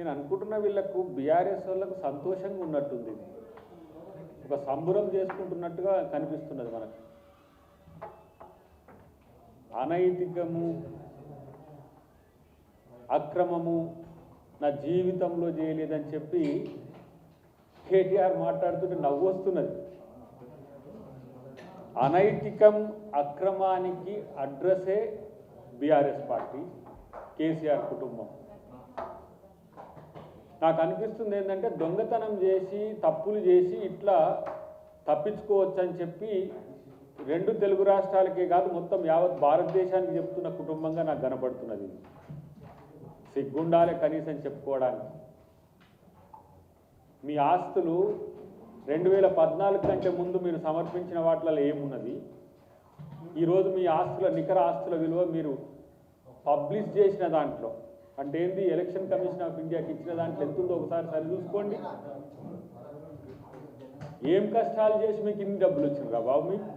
నేను అనుకుంటున్న వీళ్ళకు బీఆర్ఎస్ వాళ్ళకు సంతోషంగా ఉన్నట్టుంది, ఒక సంబురం చేసుకుంటున్నట్టుగా కనిపిస్తున్నది మనకు. అనైతికము అక్రమము నా జీవితంలో చేయలేదని చెప్పి కేటీఆర్ మాట్లాడుతుంటే నవ్వు వస్తున్నది. అనైతికం అక్రమానికి అడ్రస్సే బీఆర్ఎస్ పార్టీ, కేసీఆర్ కుటుంబం. నాకు అనిపిస్తుంది ఏంటంటే దొంగతనం చేసి తప్పులు చేసి ఇట్లా తప్పించుకోవచ్చని చెప్పి రెండు తెలుగు రాష్ట్రాలకే కాదు మొత్తం యావత్ భారతదేశానికి చెప్తున్న కుటుంబంగా నాకు కనబడుతున్నది. సిగ్గుండాలే కనీసం చెప్పుకోవడానికి. మీ ఆస్తులు 2014 కంటే ముందు మీరు సమర్పించిన వాటిలో ఏమున్నది, ఈరోజు మీ ఆస్తుల నికర ఆస్తుల విలువ మీరు పబ్లిష్ చేసిన దాంట్లో అంటే ఏంది, ఎలక్షన్ కమిషన్ ఆఫ్ ఇండియాకి ఇచ్చిన దాంట్లో ఎంత ఉందో ఒకసారి సరి చూసుకోండి. ఏం కష్టాలు చేసి మీకు ఇన్ని డబ్బులు వచ్చిండ్రా బాబు? మీకు